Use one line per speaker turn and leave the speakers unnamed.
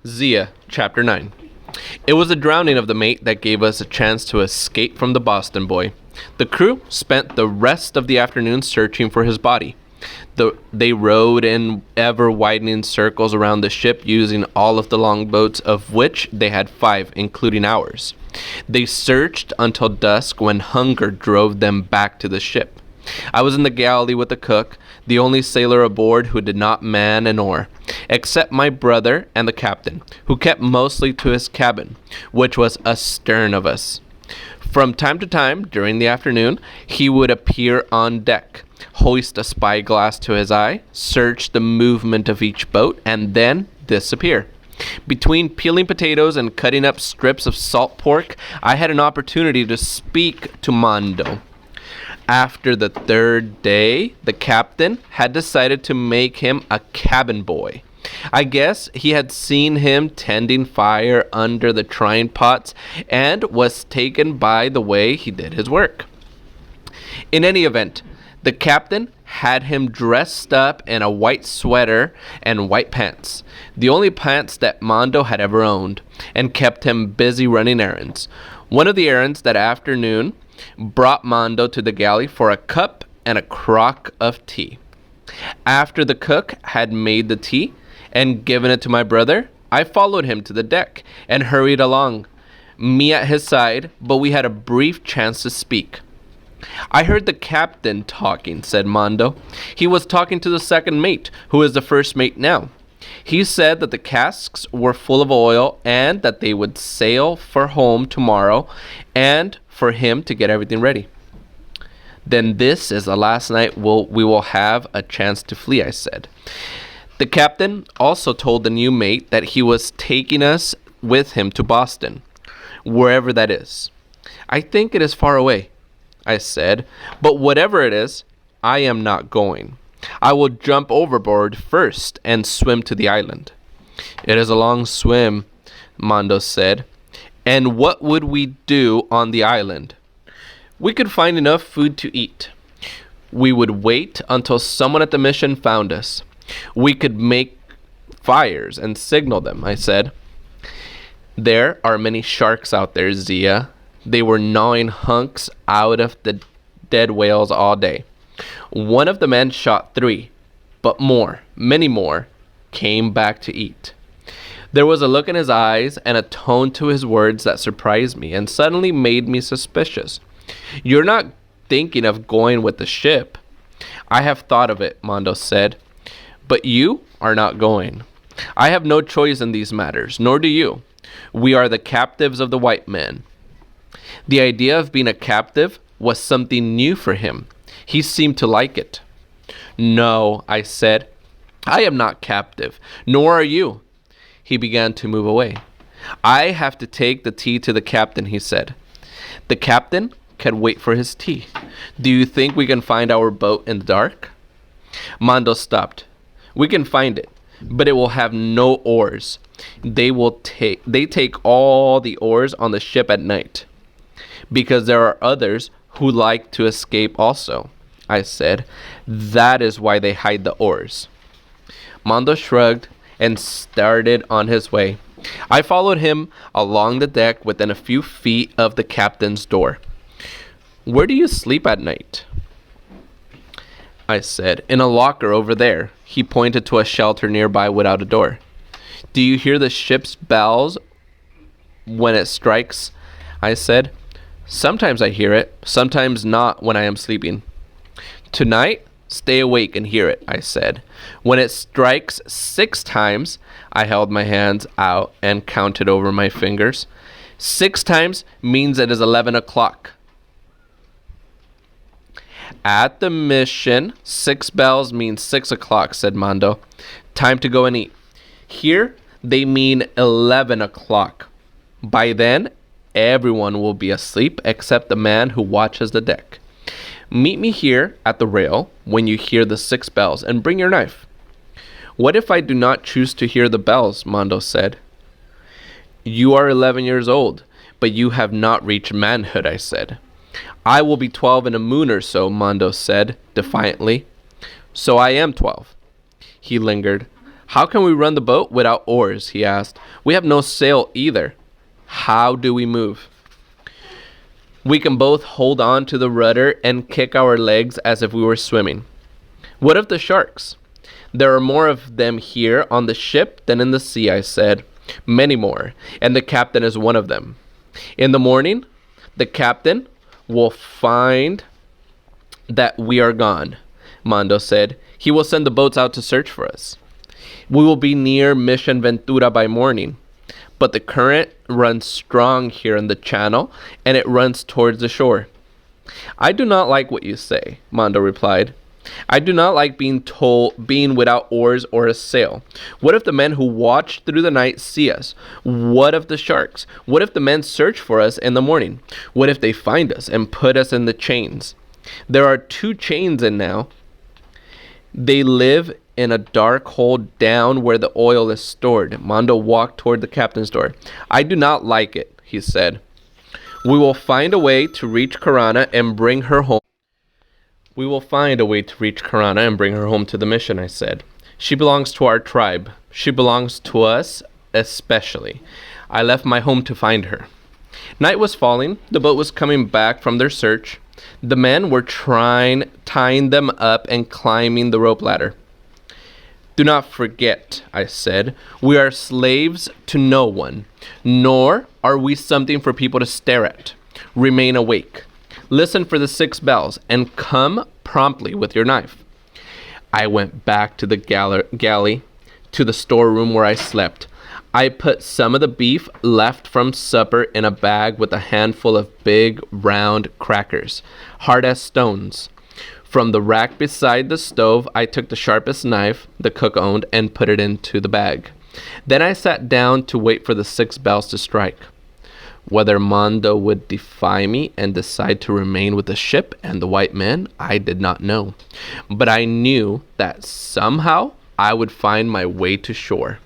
Zia Chapter 9. It was the drowning of the mate that gave us a chance to escape from the Boston boy. The crew spent the rest of the afternoon searching for his body. They rowed in ever-widening circles around the ship using all of the longboats, of which they had 5, including ours. They searched until dusk when hunger drove them back to the ship. I was in the galley with the cook, the only sailor aboard who did not man an oar, except my brother and the captain, who kept mostly to his cabin, which was astern of us. From time to time, during the afternoon, he would appear on deck, hoist a spyglass to his eye, search the movement of each boat, and then disappear. Between peeling potatoes and cutting up strips of salt pork, I had an opportunity to speak to Mondo. After the 3rd day, the captain had decided to make him a cabin boy. I guess he had seen him tending fire under the trying pots and was taken by the way he did his work. In any event, the captain had him dressed up in a white sweater and white pants, the only pants that Mondo had ever owned, and kept him busy running errands. One of the errands that afternoon brought Mondo to the galley for a cup and a crock of tea. After the cook had made the tea and given it to my brother, I followed him to the deck and hurried along, me at his side, but we had a brief chance to speak. "I heard the captain talking," said Mondo. "He was talking to the second mate, who is the first mate now. He said that the casks were full of oil and that they would sail for home tomorrow and for him to get everything ready." "Then this is the last night we will have a chance to flee," I said. The captain also told the new mate that he was taking us with him to Boston, wherever that is. "I think it is far away," I said, "but whatever it is, I am not going. I will jump overboard first and swim to the island." "It is a long swim," Mondo said. "And what would we do on the island?" "We could find enough food to eat. We would wait until someone at the mission found us. We could make fires and signal them," I said. "There are many sharks out there, Zia. They were gnawing hunks out of the dead whales all day. One of the men shot 3, but many more, came back to eat." There was a look in his eyes and a tone to his words that surprised me and suddenly made me suspicious. "You're not thinking of going with the ship?" "I have thought of it," Mondo said. "But you are not going. I have no choice in these matters, nor do you. We are the captives of the white man." The idea of being a captive was something new for him. He seemed to like it. "No," I said. "I am not captive, nor are you." He began to move away. "I have to take the tea to the captain," he said. The captain can wait for his tea. "Do you think we can find our boat in the dark?" Mondo stopped. "We can find it, but it will have no oars. They take all the oars on the ship at night, because there are others who like to escape also," I said. "That is why they hide the oars." Mondo shrugged and started on his way. I followed him along the deck within a few feet of the captain's door. "Where do you sleep at night?" I said. "In a locker over there." He pointed to a shelter nearby without a door. "Do you hear the ship's bells when it strikes?" I said. "Sometimes I hear it, sometimes not when I am sleeping." "Tonight, stay awake and hear it," I said. "When it strikes 6 times," I held my hands out and counted over my fingers. 6 times means it is 11 o'clock. "At the mission, 6 bells means 6 o'clock, said Mondo. "Time to go and eat. Here, they mean 11 o'clock. By then, everyone will be asleep except the man who watches the deck. Meet me here at the rail when you hear the 6 bells and bring your knife." "What if I do not choose to hear the bells?" Mondo said. "You are 11 years old, but you have not reached manhood," I said. "I will be 12 in a moon or so," Mondo said defiantly. "So I am 12." He lingered. How can we run the boat without oars? He asked. We have no sail either. How do we move? We can both hold on to the rudder and kick our legs as if we were swimming. What of the sharks? There are more of them here on the ship than in the sea, I said. Many more, and the captain is one of them. In the morning, the captain will find that we are gone, Mondo said. He will send the boats out to search for us. We will be near Mission Ventura by morning, but the current runs strong here in the channel, and it runs towards the shore. I do not like what you say, Mondo replied. I do not like being without oars or a sail. What if the men who watch through the night see us? What of the sharks? What if the men search for us in the morning? What if they find us and put us in the chains? There are 2 chains in now. They live in a dark hole down where the oil is stored. Mondo walked toward the captain's door. I do not like it, he said. We will find a way to reach Karana and bring her home. We will find a way to reach Karana and bring her home to the mission, I said. She belongs to our tribe. She belongs to us especially. I left my home to find her. Night was falling. The boat was coming back from their search. The men were tying them up and climbing the rope ladder. Do not forget, I said, we are slaves to no one, nor are we something for people to stare at. Remain awake. Listen for the 6 bells, and come promptly with your knife. I went back to the galley, to the storeroom where I slept. I put some of the beef left from supper in a bag with a handful of big, round crackers, hard as stones. From the rack beside the stove, I took the sharpest knife the cook owned and put it into the bag. Then I sat down to wait for the 6 bells to strike. Whether Mondo would defy me and decide to remain with the ship and the white men, I did not know. But I knew that somehow I would find my way to shore.